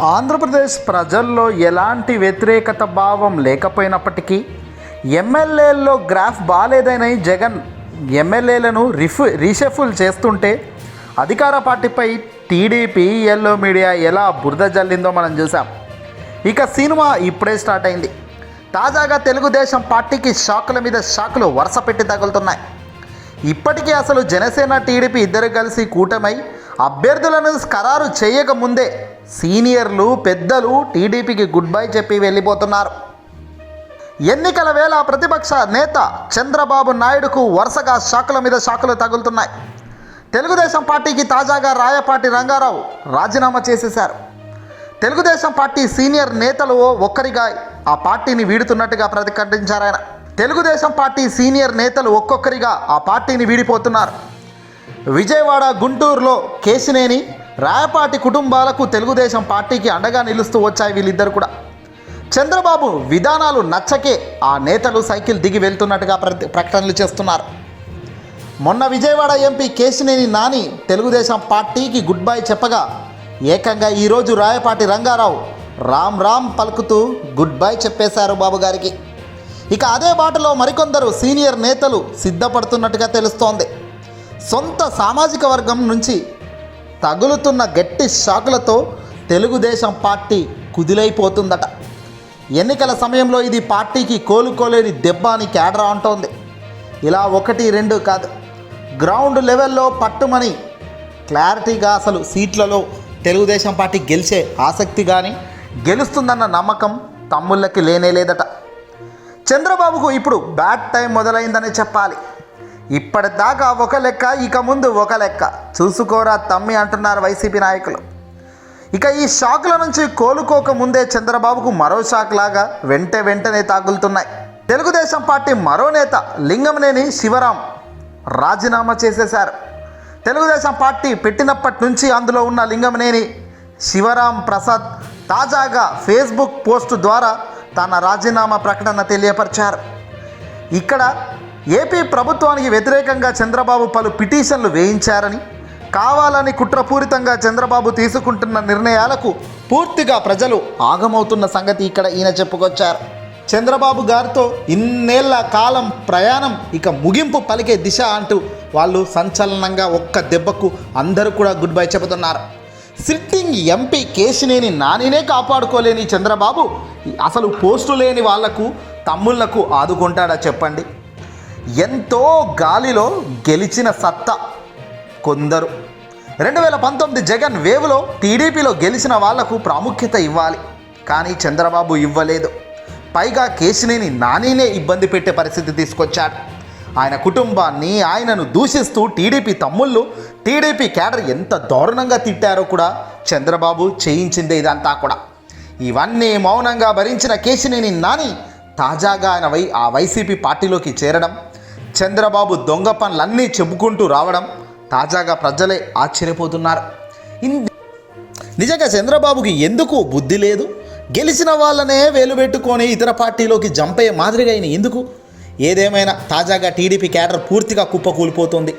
ఆంధ్రప్రదేశ్ ప్రజల్లో ఎలాంటి వ్యతిరేకత భావం లేకపోయినప్పటికీ ఎమ్మెల్యేల్లో గ్రాఫ్ బాలేదని జగన్ ఎమ్మెల్యేలను రీషఫుల్ చేస్తుంటే అధికార పార్టీపై టీడీపీ ఎల్లో మీడియా ఎలా బురద జల్లిందో మనం చూసాం. ఇక సినిమా ఇప్పుడే స్టార్ట్ అయింది. తాజాగా తెలుగుదేశం పార్టీకి షాకుల మీద షాకులు వరుస పెట్టి తగులుతున్నాయి. ఇప్పటికీ అసలు జనసేన టీడీపీ ఇద్దరు కలిసి కూటమై అభ్యర్థులను ఖరారు చేయకముందే సీనియర్లు పెద్దలు టీడీపీకి గుడ్ బై చెప్పి వెళ్ళిపోతున్నారు. ఎన్నికల వేళ ప్రతిపక్ష నేత చంద్రబాబు నాయుడుకు వరుసగా షాకుల మీద షాకులు తగులుతున్నాయి. తెలుగుదేశం పార్టీకి తాజాగా రాయపాటి రంగారావు రాజీనామా చేసేశారు. తెలుగుదేశం పార్టీ సీనియర్ నేతలు ఒక్కరిగా ఆ పార్టీని వీడుతున్నట్టుగా ప్రతిఘటించారు ఆయన. తెలుగుదేశం పార్టీ సీనియర్ నేతలు ఒక్కొక్కరిగా ఆ పార్టీని వీడిపోతున్నారు. విజయవాడ, గుంటూరులో కేశినేని, రాయపాటి కుటుంబాలకు తెలుగుదేశం పార్టీకి అండగా నిలుస్తూ వచ్చాయి వీళ్ళిద్దరు కూడా. చంద్రబాబు విధానాలు నచ్చకే ఆ నేతలు సైకిల్ దిగి వెళ్తున్నట్టుగా ప్రకటనలు చేస్తున్నారు. మొన్న విజయవాడ ఎంపీ కేశినేని నాని తెలుగుదేశం పార్టీకి గుడ్ బై చెప్పగా ఏకంగా ఈరోజు రాయపాటి రంగారావు రామ్ రామ్ పలుకుతూ గుడ్ బై చెప్పేశారు బాబు గారికి. ఇక అదే బాటలో మరికొందరు సీనియర్ నేతలు సిద్ధపడుతున్నట్టుగా తెలుస్తోంది. సొంత సామాజిక వర్గం నుంచి తగులుతున్న గట్టి షాకులతో తెలుగుదేశం పార్టీ కుదిలైపోతుందట. ఎన్నికల సమయంలో ఇది పార్టీకి కోలుకోలేని దెబ్బ అని కేడరా అంటోంది. ఇలా 1-2 కాదు, గ్రౌండ్ లెవెల్లో పట్టుమని క్లారిటీగా అసలు సీట్లలో తెలుగుదేశం పార్టీ గెలిచే ఆసక్తి కానీ గెలుస్తుందన్న నమ్మకం తమ్ముళ్ళకి లేనేలేదట. చంద్రబాబుకు ఇప్పుడు బ్యాడ్ టైం మొదలైందని చెప్పాలి. ఇప్పటిదాకా ఒక లెక్క, ఇక ముందు ఒక లెక్క, చూసుకోరా తమ్మి అంటున్నారు వైసీపీ నాయకులు. ఇక ఈ షాకుల నుంచి కోలుకోకముందే చంద్రబాబుకు మరో షాక్ లాగా వెంటనే తాగులుతున్నాయి. తెలుగుదేశం పార్టీ మరో నేత లింగంనేని శివరాం రాజీనామా చేసేశారు. తెలుగుదేశం పార్టీ పెట్టినప్పటి నుంచి అందులో ఉన్న లింగంనేని శివరాం ప్రసాద్ తాజాగా ఫేస్బుక్ పోస్టు ద్వారా తన రాజీనామా ప్రకటన తెలియపరిచారు. ఇక్కడ ఏపీ ప్రభుత్వానికి వ్యతిరేకంగా చంద్రబాబు పలు పిటిషన్లు వేయించారని, కావాలని కుట్రపూరితంగా చంద్రబాబు తీసుకుంటున్న నిర్ణయాలకు పూర్తిగా ప్రజలు ఆగమవుతున్న సంగతి ఇక్కడ ఈయన చెప్పుకొచ్చారు. చంద్రబాబు గారితో ఇన్నేళ్ల కాలం ప్రయాణం ఇక ముగింపు పలికే దిశ అంటూ వాళ్ళు సంచలనంగా ఒక్క దెబ్బకు అందరూ కూడా గుడ్ బై చెబుతున్నారు. సిట్టింగ్ ఎంపీ కేశినేని నానినే కాపాడుకోలేని చంద్రబాబు అసలు పోస్టు లేని వాళ్లకు తమ్ముళ్లకు ఆదుకుంటాడా చెప్పండి. ఎంతో గాలిలో గెలిచిన సత్తా కొందరు. 2019 జగన్ వేవ్లో టీడీపీలో గెలిచిన వాళ్లకు ప్రాముఖ్యత ఇవ్వాలి, కానీ చంద్రబాబు ఇవ్వలేదు. పైగా కేశినేని నానినే ఇబ్బంది పెట్టే పరిస్థితి తీసుకొచ్చాడు. ఆయన కుటుంబాన్ని ఆయనను దూషిస్తూ టీడీపీ తమ్ముళ్ళు టీడీపీ క్యాడర్ ఎంత దారుణంగా తిట్టారో కూడా చంద్రబాబు చేయించిందే ఇదంతా కూడా. ఇవన్నీ మౌనంగా భరించిన కేశినేని నాని తాజాగా ఆయన ఆ వైసీపీ పార్టీలోకి చేరడం, చంద్రబాబు దొంగ పనులన్నీ చెప్పుకుంటూ రావడం తాజాగా ప్రజలే ఆశ్చర్యపోతున్నారు. నిజంగా చంద్రబాబుకి ఎందుకు బుద్ధి లేదు? గెలిచిన వాళ్ళనే వేలుపెట్టుకొని ఇతర పార్టీలోకి జంప్ అయ్యే మాదిరిగా అయిన ఎందుకు? ఏదేమైనా తాజాగా టీడీపీ క్యాడర్ పూర్తిగా కుప్పకూలిపోతుంది.